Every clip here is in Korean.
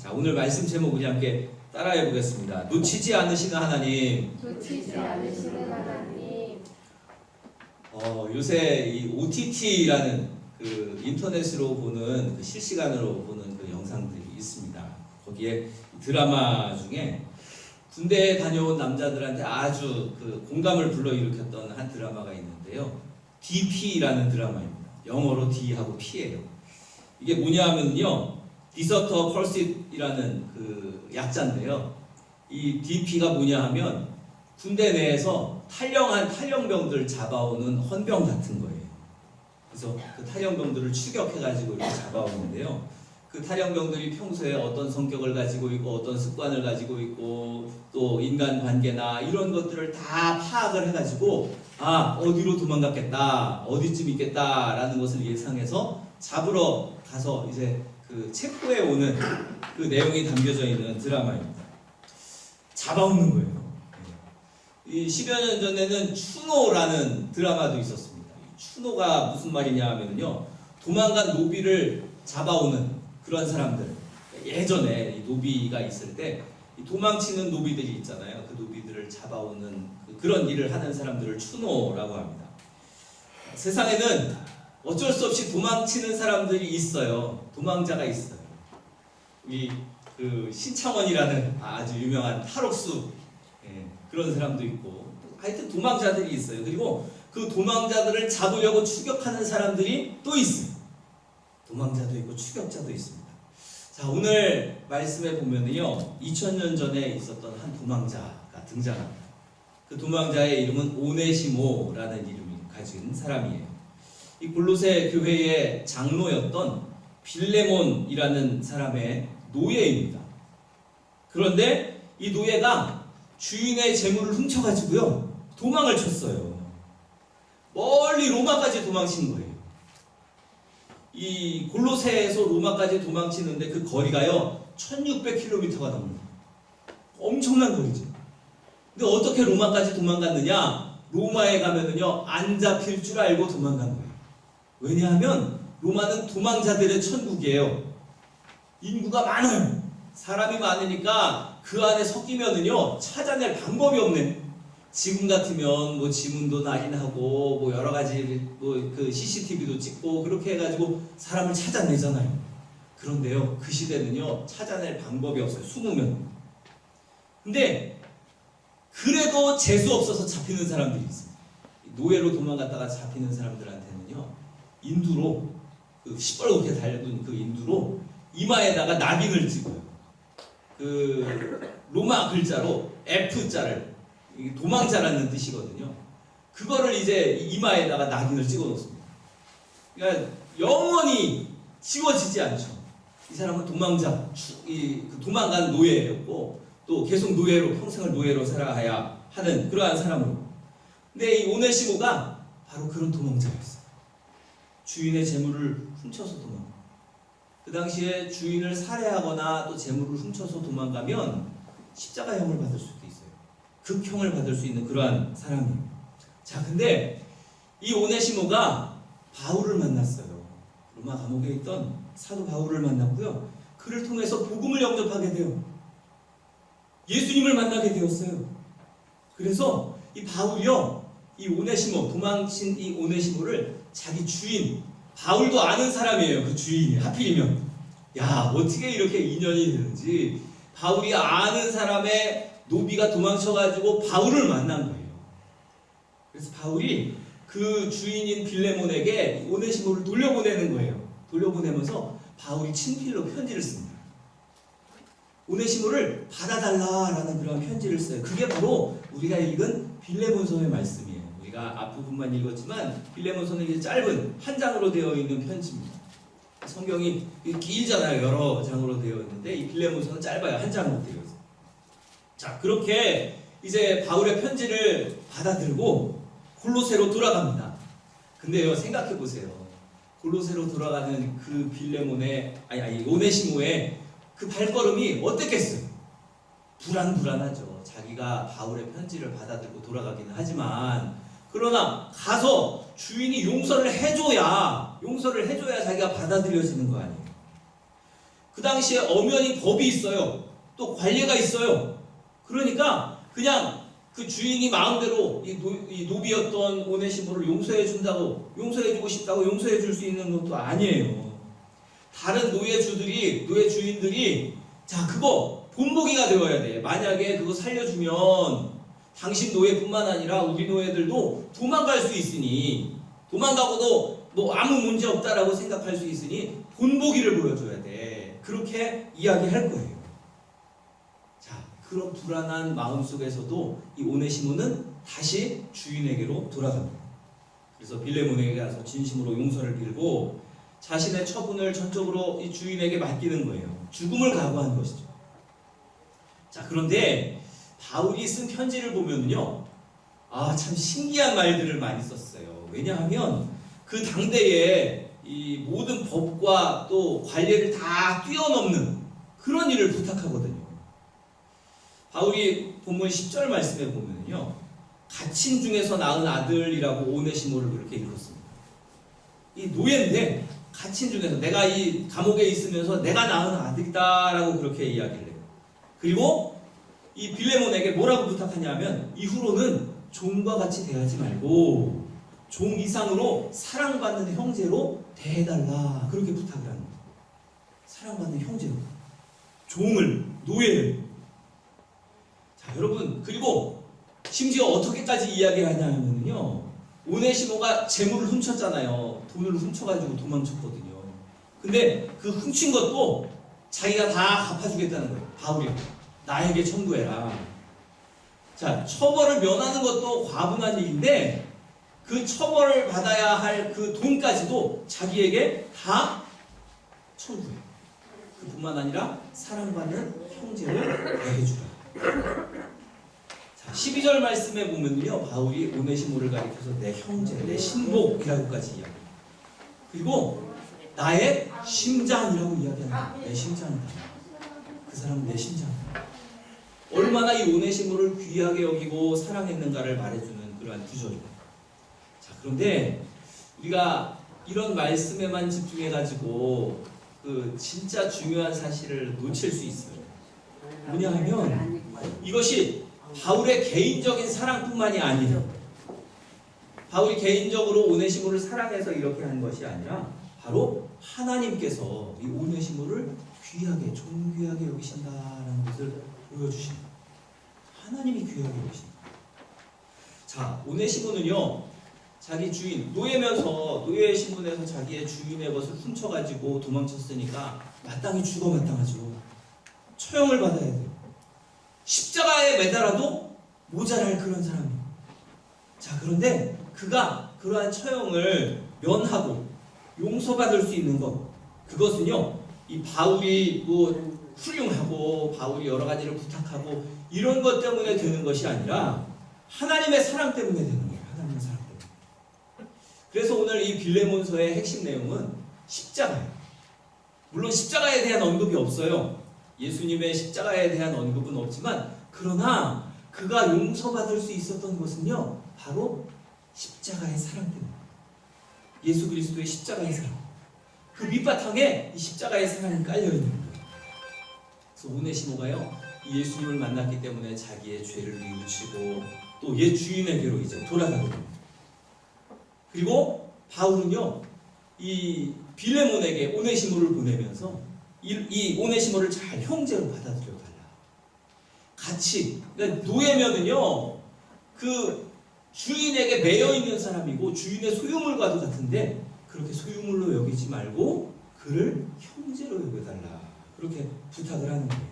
자, 오늘 말씀 제목 우리 함께 따라해 보겠습니다. 놓치지 않으시는 하나님. 놓치지 않으시는 하나님. 요새 이 OTT라는 그 인터넷으로 보는 그 실시간으로 보는 그 영상들이 있습니다. 거기에 드라마 중에 군대에 다녀온 남자들한테 아주 그 공감을 불러일으켰던 한 드라마가 있는데요. DP라는 드라마입니다. 영어로 D하고 P예요. 이게 뭐냐 하면요, 디서터 펄싯이라는 그 약자인데요. 이 DP가 뭐냐 하면 군대 내에서 탈영한 탈영병들 잡아오는 헌병 같은 거예요. 그래서 그 탈영병들을 추격해가지고 이렇게 잡아오는데요. 그 탈영병들이 평소에 어떤 성격을 가지고 있고 어떤 습관을 가지고 있고 또 인간관계나 이런 것들을 다 파악을 해가지고 어디로 도망갔겠다, 어디쯤 있겠다라는 것을 예상해서 잡으러 가서 이제 그 체포해 오는 그 내용이 담겨져 있는 드라마입니다. 잡아오는 거예요. 이 10여 년 전에는 추노라는 드라마도 있었습니다. 추노가 무슨 말이냐 하면요, 도망간 노비를 잡아오는 그런 사람들. 예전에 이 노비가 있을 때 이 도망치는 노비들이 있잖아요. 그 노비들을 잡아오는 그런 일을 하는 사람들을 추노라고 합니다. 세상에는 어쩔 수 없이 도망치는 사람들이 있어요. 도망자가 있어요. 우리 그 신창원이라는 아주 유명한 탈옥수 그런 사람도 있고, 하여튼 도망자들이 있어요. 그리고 그 도망자들을 잡으려고 추격하는 사람들이 또 있어요. 도망자도 있고 추격자도 있습니다. 자, 오늘 말씀에 보면은요, 2000년 전에 있었던 한 도망자가 등장합니다. 그 도망자의 이름은 오네시모라는 이름을 가진 사람이에요. 이 골로새 교회의 장로였던 빌레몬이라는 사람의 노예입니다. 그런데 이 노예가 주인의 재물을 훔쳐가지고요, 도망을 쳤어요. 멀리 로마까지 도망친 거예요. 이 골로새에서 로마까지 도망치는데 그 거리가요 1600km가 넘습니다. 엄청난 거리죠. 근데 어떻게 로마까지 도망갔느냐? 로마에 가면은요 안 잡힐 줄 알고 도망간 거예요. 왜냐하면 로마는 도망자들의 천국이에요. 인구가 많아요. 사람이 많으니까 그 안에 섞이면은요 찾아낼 방법이 없네. 지금 같으면 뭐 지문도 낙인하고 뭐 여러 가지 뭐 그 CCTV도 찍고 그렇게 해가지고 사람을 찾아내잖아요. 그런데요, 그 시대는요 찾아낼 방법이 없어요. 숨으면. 근데 그래도 재수 없어서 잡히는 사람들이 있습니다. 노예로 도망갔다가 잡히는 사람들한테는요, 인두로 그 시뻘겋게 달린 그 인두로 이마에다가 낙인을 찍어요. 그 로마 글자로 F자를, 도망자라는 뜻이거든요. 그거를 이제 이마에다가 낙인을 찍어 놓습니다. 그러니까 영원히 지워지지 않죠. 이 사람은 도망자, 그 도망간 노예였고 또 계속 노예로, 평생을 노예로 살아야 하는 그러한 사람으로. 근데 이 오네시모가 바로 그런 도망자였어요. 주인의 재물을 훔쳐서 도망가. 그 당시에 주인을 살해하거나 또 재물을 훔쳐서 도망가면 십자가형을 받을 수도 있어요. 극형을 받을 수 있는 그러한 사람이에요. 자, 근데 이 오네시모가 바울을 만났어요. 로마 감옥에 있던 사도 바울을 만났고요. 그를 통해서 복음을 영접하게 돼요. 예수님을 만나게 되었어요. 그래서 이 바울이요, 이 오네시모, 도망친 이 오네시모를 자기 주인, 바울도 아는 사람이에요. 그 주인이 하필이면. 야, 어떻게 이렇게 인연이 되는지. 바울이 아는 사람의 노비가 도망쳐가지고 바울을 만난 거예요. 그래서 바울이 그 주인인 빌레몬에게 오네시모를 돌려보내는 거예요. 돌려보내면서 바울이 친필로 편지를 씁니다. 오네시모를 받아달라라는 그런 편지를 써요. 그게 바로 우리가 읽은 빌레몬서의 말씀이에요. 우리가 앞부분만 읽었지만 빌레몬서는 이제 짧은 한 장으로 되어 있는 편지입니다. 성경이 길잖아요. 여러 장으로 되어 있는데 이 빌레몬서는 짧아요. 한 장으로 되어 있어요. 자, 그렇게 이제 바울의 편지를 받아들고 골로새로 돌아갑니다. 근데요, 생각해 보세요. 골로새로 돌아가는 그 빌레몬의 오네시모의 그 발걸음이 어땠겠어요? 불안하죠. 자기가 바울의 편지를 받아들고 돌아가기는 하지만, 그러나 가서 주인이 용서를 해줘야 자기가 받아들여지는 거 아니에요. 그 당시에 엄연히 법이 있어요. 또 관례가 있어요. 그러니까 그냥 그 주인이 마음대로 이 노비였던 오네시모를 용서해주고 싶다고 용서해줄 수 있는 것도 아니에요. 다른 노예 주인들이 자, 그거 본보기가 되어야 돼. 만약에 그거 살려주면 당신 노예뿐만 아니라 우리 노예들도 도망갈 수 있으니, 도망가고도 뭐 아무 문제 없다라고 생각할 수 있으니 본보기를 보여줘야 돼. 그렇게 이야기할 거예요. 자, 그런 불안한 마음 속에서도 이 오네시모는 다시 주인에게로 돌아갑니다. 그래서 빌레몬에게 가서 진심으로 용서를 빌고 자신의 처분을 전적으로 이 주인에게 맡기는 거예요. 죽음을 각오한 것이죠. 자, 그런데 바울이 쓴 편지를 보면요, 참 신기한 말들을 많이 썼어요. 왜냐하면 그 당대에 이 모든 법과 또 관례를 다 뛰어넘는 그런 일을 부탁하거든요. 바울이 본문 10절 말씀에 보면요, 갇힌 중에서 낳은 아들이라고 오네시모를 그렇게 읽었습니다. 이 노예인데 갇힌 중에서, 내가 이 감옥에 있으면서 내가 낳은 아들이다라고 그렇게 이야기를 해요. 그리고 이 빌레몬에게 뭐라고 부탁하냐면 이후로는 종과 같이 대하지 말고 종 이상으로 사랑받는 형제로 대해달라, 그렇게 부탁을 하는 거예요. 사랑받는 형제로, 노예를. 자, 여러분, 그리고 심지어 어떻게까지 이야기하냐면요, 오네시모가 재물을 훔쳤잖아요. 돈을 훔쳐가지고 도망쳤거든요. 근데 그 훔친 것도 자기가 다 갚아주겠다는 거예요. 바울이 나에게 청구해라. 자, 처벌을 면하는 것도 과분한 일인데 그 처벌을 받아야 할 그 돈까지도 자기에게 다 청구해요. 그뿐만 아니라 사랑받는 형제를 대해주라. 자, 12절 말씀에 보면요, 바울이 오네시모를 가리켜서 내 형제, 내 신복이라고까지 이야기해요. 그리고 나의 심장이라고 이야기합니다. 내 심장이다. 그 사람은 내 심장이다. 얼마나 이 오네시모를 귀하게 여기고 사랑했는가를 말해주는 그러한 구절입니다. 자, 그런데 우리가 이런 말씀에만 집중해가지고 그 진짜 중요한 사실을 놓칠 수 있어요. 뭐냐 하면 이것이 바울의 개인적인 사랑뿐만이 아니에요. 바울이 개인적으로 오네시모를 사랑해서 이렇게 한 것이 아니라 바로 하나님께서 이 오네시모를 귀하게, 존귀하게 여기신다라는 것을 보여주십니다. 하나님이 귀하게 여기신다. 자, 오네시모는요, 자기 주인, 노예 신분에서 자기의 주인의 것을 훔쳐가지고 도망쳤으니까 마땅히 죽어 마땅하죠. 처형을 받아야 돼요. 십자가에 매달아도 모자랄 그런 사람이에요. 자, 그런데 그가 그러한 처형을 면하고 용서받을 수 있는 것, 그것은요, 이 바울이 뭐 훌륭하고 바울이 여러 가지를 부탁하고 이런 것 때문에 되는 것이 아니라 하나님의 사랑 때문에 되는 거예요. 하나님의 사랑 때문에. 그래서 오늘 이 빌레몬서의 핵심 내용은 십자가예요. 물론 십자가에 대한 언급이 없어요. 예수님의 십자가에 대한 언급은 없지만, 그러나 그가 용서받을 수 있었던 것은요, 바로 십자가의 사랑 때문에. 예수 그리스도의 십자가의 사랑. 그 밑바탕에 이 십자가의 사랑이 깔려있는 거예요. 그래서 오네시모가요, 예수님을 만났기 때문에 자기의 죄를 뉘우치고 또 옛 주인에게로 이제 돌아가게 됩니다. 그리고 바울은요, 이 빌레몬에게 오네시모를 보내면서 이 오네시모를 잘 형제로 받아들여달라. 같이, 그러니까 노예면은요, 그 주인에게 매여 있는 사람이고 주인의 소유물과도 같은데 그렇게 소유물로 여기지 말고 그를 형제로 여겨달라, 그렇게 부탁을 하는 거예요.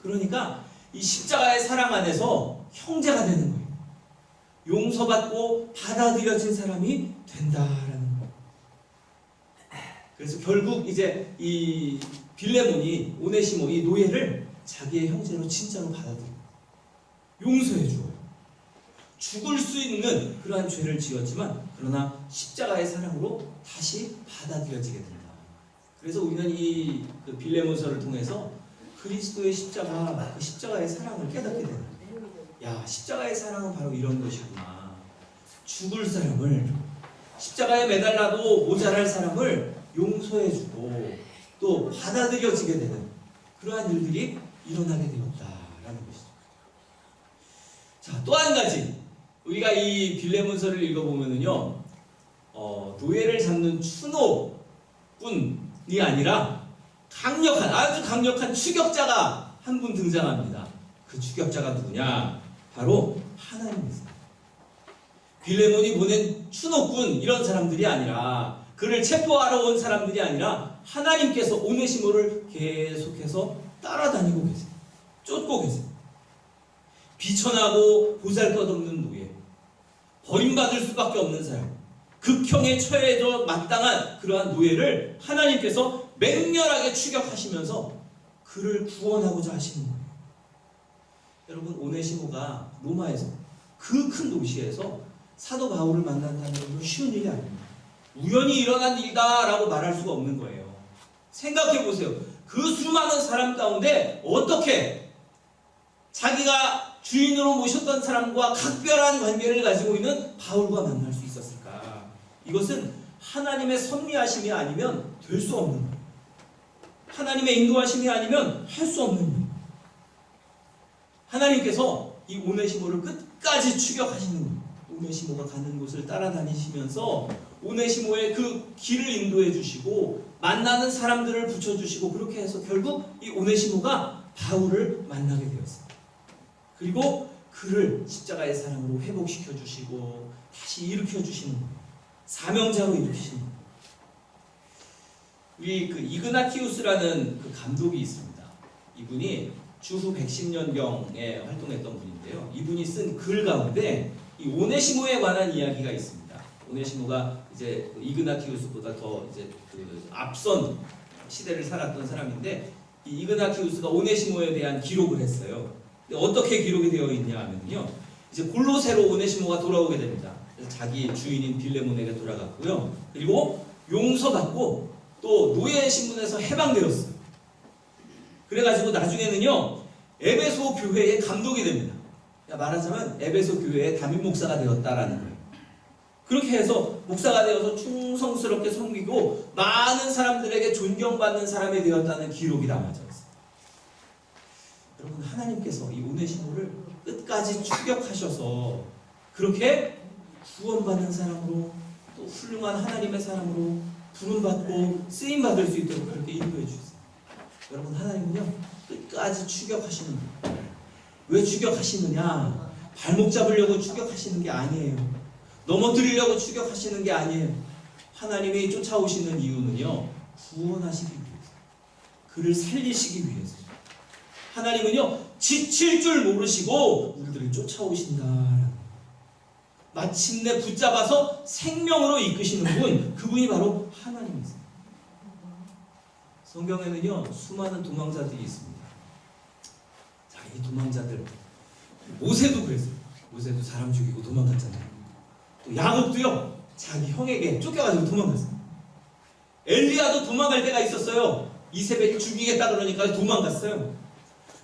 그러니까 이 십자가의 사랑 안에서 형제가 되는 거예요. 용서받고 받아들여진 사람이 된다라는 거예요. 그래서 결국 이제 이 빌레몬이 오네시모, 이 노예를 자기의 형제로 진짜로 받아들여요. 용서해 주어요. 죽을 수 있는 그러한 죄를 지었지만 그러나 십자가의 사랑으로 다시 받아들여지게 된다. 그래서 우리는 이 그 빌레몬서를 통해서 그리스도의 십자가, 그 십자가의 사랑을 깨닫게 되는 거예요. 야, 십자가의 사랑은 바로 이런 것이구나. 죽을 사람을, 십자가에 매달라도 모자랄 사람을 용서해주고 또 받아들여지게 되는 그러한 일들이 일어나게 되었다라는 것이죠. 자, 또 한 가지 우리가 이 빌레몬서를 읽어보면은요, 노예를 잡는 추노뿐이 아니라 아주 강력한 추격자가 한 분 등장합니다. 그 추격자가 누구냐? 바로 하나님이세요. 빌레몬이 보낸 추노꾼 이런 사람들이 아니라, 그를 체포하러 온 사람들이 아니라 하나님께서 오네시모를 계속해서 따라다니고 계세요. 쫓고 계세요. 비천하고 보잘것없는 노예, 버림받을 수밖에 없는 사람, 극형에 처해져 마땅한 그러한 노예를 하나님께서 맹렬하게 추격하시면서 그를 구원하고자 하시는 거예요. 여러분, 오네시모가 로마에서 그 큰 도시에서 사도 바울을 만난다는 건 쉬운 일이 아닙니다. 우연히 일어난 일이다라고 말할 수가 없는 거예요. 생각해 보세요. 그 수많은 사람 가운데 어떻게 자기가 주인으로 모셨던 사람과 각별한 관계를 가지고 있는 바울과 만날 수 있었을까? 이것은 하나님의 섭리하심이 아니면 될 수 없는 거예요. 하나님의 인도하심이 아니면 할 수 없는 거예요. 하나님께서 이 오네시모를 끝까지 추격하시는 거예요. 오네시모가 가는 곳을 따라다니시면서 오네시모의 그 길을 인도해 주시고 만나는 사람들을 붙여주시고, 그렇게 해서 결국 이 오네시모가 바울을 만나게 되었습니다. 그리고 그를 십자가의 사랑으로 회복시켜 주시고 다시 일으켜 주시는 거예요. 사명자로 일으키시는 거예요. 우리 그 이그나티우스라는 그 감독이 있습니다. 이분이 주후 110년경에 활동했던 분인데요. 이분이 쓴 글 가운데 이 오네시모에 관한 이야기가 있습니다. 오네시모가 이제 이그나티우스보다 더 이제 그 앞선 시대를 살았던 사람인데, 이 이그나티우스가 오네시모에 대한 기록을 했어요. 근데 어떻게 기록이 되어 있냐 하면요, 이제 골로새로 오네시모가 돌아오게 됩니다. 그래서 자기 주인인 빌레몬에게 돌아갔고요. 그리고 용서받고 또 노예 신분에서 해방되었어요. 그래가지고 나중에는요, 에베소 교회의 감독이 됩니다. 말하자면 에베소 교회의 담임 목사가 되었다라는 거예요. 그렇게 해서 목사가 되어서 충성스럽게 섬기고 많은 사람들에게 존경받는 사람이 되었다는 기록이 담아져 있어요. 여러분, 하나님께서 이 오네시모를 끝까지 추격하셔서 그렇게 구원받는 사람으로, 또 훌륭한 하나님의 사람으로 부름받고 쓰임받을 수 있도록 그렇게 인도해 주셨어요. 여러분, 하나님은요, 끝까지 추격하시는 거예요. 왜 추격하시느냐? 발목 잡으려고 추격하시는 게 아니에요. 넘어뜨리려고 추격하시는 게 아니에요. 하나님이 쫓아오시는 이유는요, 구원하시기 위해서, 그를 살리시기 위해서. 하나님은요, 지칠 줄 모르시고 우리들을 쫓아오신다. 마침내 붙잡아서 생명으로 이끄시는 분, 그분이 바로 하나님이세요. 성경에는요, 수많은 도망자들이 있습니다. 자, 이 도망자들, 모세도 그랬어요. 모세도 사람 죽이고 도망갔잖아요. 또 야곱도요, 자기 형에게 쫓겨가지고 도망갔어요. 엘리야도 도망갈 때가 있었어요. 이세벨이 죽이겠다 그러니까 도망갔어요.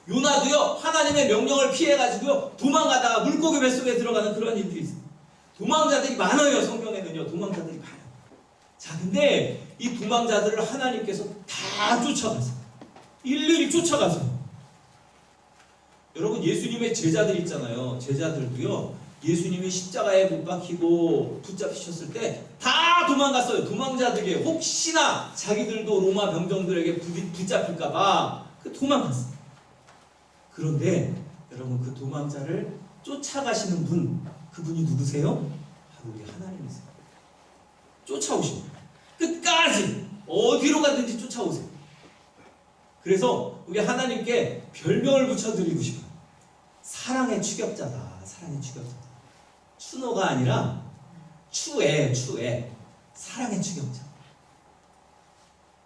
요나도요, 하나님의 명령을 피해가지고요, 도망가다가 물고기 뱃속에 들어가는 그런 일들이 있어요. 도망자들이 많아요. 성경에는요, 도망자들이 많아요. 자, 근데 이 도망자들을 하나님께서 다 쫓아가세요. 일일이 쫓아가세요. 여러분, 예수님의 제자들 있잖아요. 제자들도요, 예수님이 십자가에 못 박히고 붙잡히셨을 때 다 도망갔어요. 도망자들이 혹시나 자기들도 로마 병정들에게 붙잡힐까봐 도망갔어요. 그런데 여러분, 그 도망자를 쫓아가시는 분, 그분이 누구세요? 바로 우리 하나님이세요. 쫓아오십니다. 끝까지 어디로 가든지 쫓아오세요. 그래서 우리 하나님께 별명을 붙여드리고 싶어요. 사랑의 추격자다. 사랑의 추격자다. 추노가 아니라 추애. 사랑의 추격자.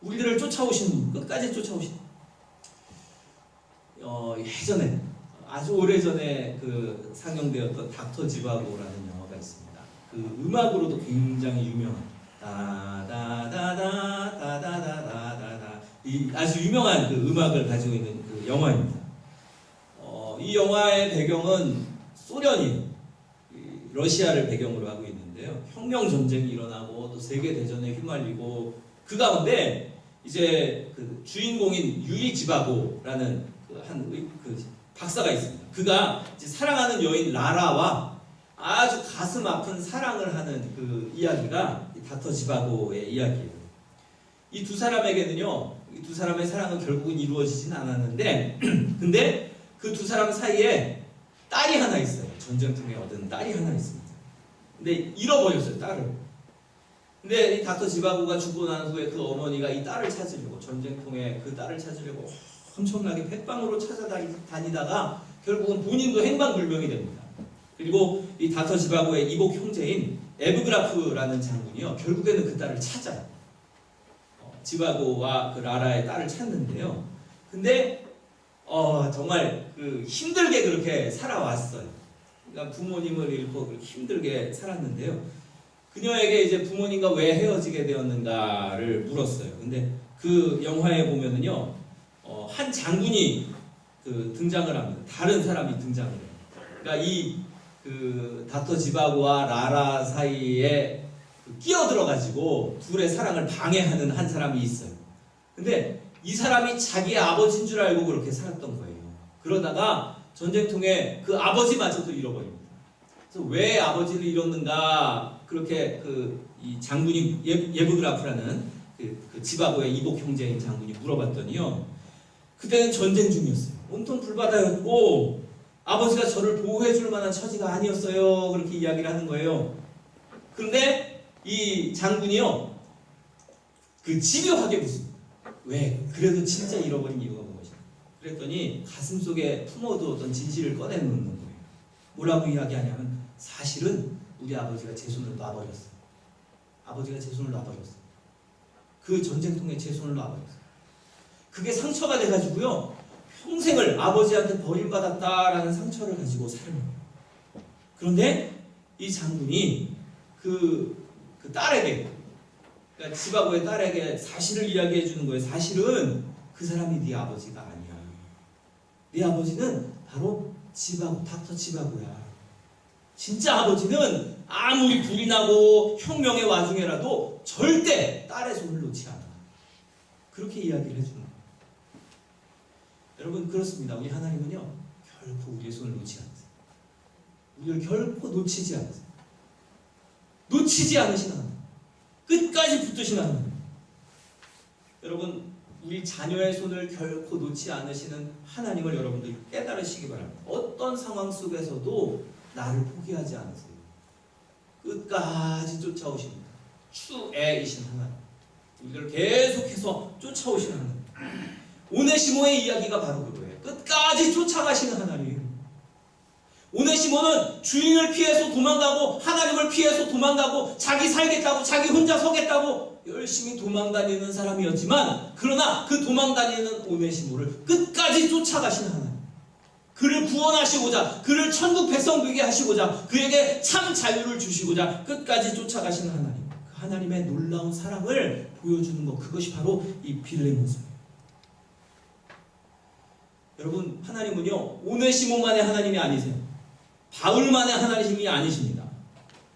우리들을 쫓아오시는 분, 끝까지 쫓아오시는 분. 예전에, 아주 오래전에 그 상영되었던 닥터 지바고라는 영화가 있습니다. 그 음악으로도 굉장히 유명한 다다다다다다다다다, 이 아주 유명한 그 음악을 가지고 있는 그 영화입니다. 이 영화의 배경은 소련이 러시아를 배경으로 하고 있는데요. 혁명 전쟁이 일어나고 또 세계 대전에 휘말리고 그 가운데 이제 그 주인공인 유이지바고라는 그 박사가 있습니다. 그가 이제 사랑하는 여인 라라와 아주 가슴 아픈 사랑을 하는 그 이야기가 닥터 지바고의 이야기예요. 이 두 사람에게는요, 이 두 사람의 사랑은 결국은 이루어지진 않았는데, 근데 그 두 사람 사이에 딸이 하나 있어요. 전쟁통에 얻은 딸이 하나 있습니다. 근데 잃어버렸어요, 딸을. 근데 이 닥터 지바고가 죽고 난 후에 그 어머니가 이 딸을 찾으려고, 전쟁통에 그 딸을 찾으려고 엄청나게 백방으로 찾아다니다가 결국은 본인도 행방불명이 됩니다. 그리고 이 닥터 지바고의 이복 형제인 에브그라프라는 장군이요, 결국에는 그 딸을 찾아요. 지바고와 그 라라의 딸을 찾는데요. 근데 정말 그 힘들게 그렇게 살아왔어요. 그러니까 부모님을 잃고 그렇게 힘들게 살았는데요. 그녀에게 이제 부모님과 왜 헤어지게 되었는가를 물었어요. 근데 그 영화에 보면은요, 한 장군이 그 등장을 합니다. 다른 사람이 등장을 해요. 그러니까 그 닥터 지바고와 라라 사이에 끼어들어가지고 둘의 사랑을 방해하는 한 사람이 있어요. 근데 이 사람이 자기의 아버지인 줄 알고 그렇게 살았던 거예요. 그러다가 전쟁통에 그 아버지마저도 잃어버립니다. 그래서 왜 아버지를 잃었는가 그렇게 이 장군이 예브그라프라는 그 지바고의 이복 형제인 장군이 물어봤더니요, 그때는 전쟁 중이었어요. 온통 불바다였고 아버지가 저를 보호해줄 만한 처지가 아니었어요. 그렇게 이야기를 하는 거예요. 그런데 이 장군이요, 그 집요하게 묻습니다. 왜? 그래도 진짜 잃어버린 이유가 무엇이냐? 그랬더니 가슴속에 품어두었던 진실을 꺼내놓는 거예요. 뭐라고 이야기하냐면, 사실은 우리 아버지가 제 손을 놔버렸어요. 아버지가 제 손을 놔버렸어요. 그 전쟁통에 제 손을 놔버렸어요. 그게 상처가 돼가지고요, 평생을 아버지한테 버림받았다라는 상처를 가지고 살아요. 그런데 이 장군이 그 딸에게, 그러니까 지바고의 딸에게 사실을 이야기해 주는 거예요. 사실은 그 사람이 네 아버지가 아니야. 네 아버지는 바로 지바고, 닥터 지바고야. 진짜 아버지는 아무리 불이 나고 혁명의 와중에라도 절대 딸의 손을 놓지 않아. 그렇게 이야기를 해주는 거예요. 여러분, 그렇습니다. 우리 하나님은요, 결코 우리의 손을 놓지 않으세요. 우리를 결코 놓치지 않으세요. 놓치지 않으시는 하나님, 끝까지 붙드시는 하나님. 여러분, 우리 자녀의 손을 결코 놓지 않으시는 하나님을 여러분들 깨달으시기 바랍니다. 어떤 상황 속에서도 나를 포기하지 않으세요. 끝까지 쫓아오십니다. 추애이신 하나님, 우리를 계속해서 쫓아오시는 하나님. 오네시모의 이야기가 바로 그거예요. 끝까지 쫓아가시는 하나님. 오네시모는 주인을 피해서 도망가고 하나님을 피해서 도망가고 자기 살겠다고 자기 혼자 서겠다고 열심히 도망다니는 사람이었지만, 그러나 그 도망다니는 오네시모를 끝까지 쫓아가시는 하나님, 그를 구원하시고자, 그를 천국 백성 되게 하시고자, 그에게 참 자유를 주시고자 끝까지 쫓아가시는 하나님, 그 하나님의 놀라운 사랑을 보여주는 것, 그것이 바로 이 빌레몬서예요. 여러분, 하나님은요, 오네시모만의 하나님이 아니세요. 바울만의 하나님이 아니십니다.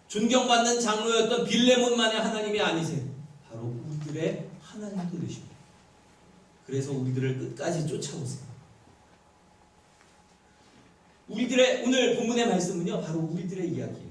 존경받는 장로였던 빌레몬만의 하나님이 아니세요. 바로 우리들의 하나님도 되십니다. 그래서 우리들을 끝까지 쫓아오세요. 우리들의 오늘 본문의 말씀은요, 바로 우리들의 이야기예요.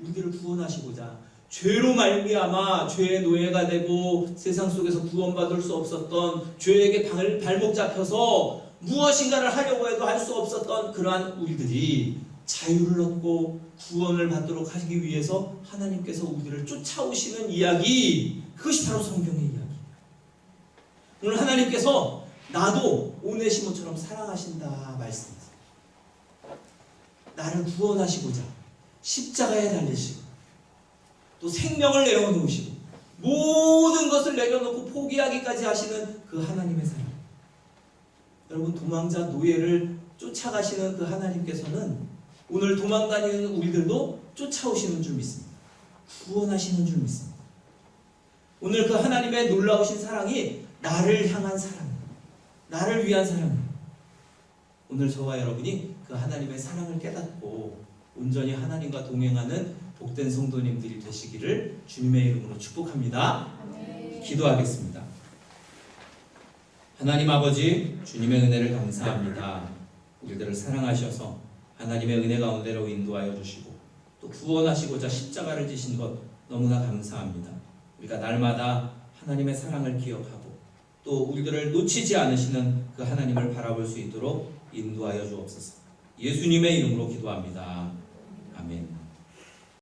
우리들을 구원하시고자 죄로 말미암아 죄의 노예가 되고 세상 속에서 구원받을 수 없었던, 죄에게 발목 잡혀서 무엇인가를 하려고 해도 할 수 없었던 그러한 우리들이 자유를 얻고 구원을 받도록 하기 위해서 하나님께서 우리를 쫓아오시는 이야기, 그것이 바로 성경의 이야기예요. 오늘 하나님께서 나도 오네시모처럼 사랑하신다 말씀하세요. 나를 구원하시고자 십자가에 달리시고 또 생명을 내어놓으시고 모든 것을 내려놓고 포기하기까지 하시는 그 하나님의 사랑. 여러분, 도망자 노예를 쫓아가시는 그 하나님께서는 오늘 도망다니는 우리들도 쫓아오시는 줄 믿습니다. 구원하시는 줄 믿습니다. 오늘 그 하나님의 놀라우신 사랑이 나를 향한 사랑입니다. 나를 위한 사랑입니다. 오늘 저와 여러분이 그 하나님의 사랑을 깨닫고 온전히 하나님과 동행하는 복된 성도님들이 되시기를 주님의 이름으로 축복합니다. 기도하겠습니다. 하나님 아버지, 주님의 은혜를 감사합니다. 우리들을 사랑하셔서 하나님의 은혜 가운데로 인도하여 주시고 또 구원하시고자 십자가를 지신 것 너무나 감사합니다. 우리가 날마다 하나님의 사랑을 기억하고 또 우리들을 놓치지 않으시는 그 하나님을 바라볼 수 있도록 인도하여 주옵소서. 예수님의 이름으로 기도합니다. 아멘.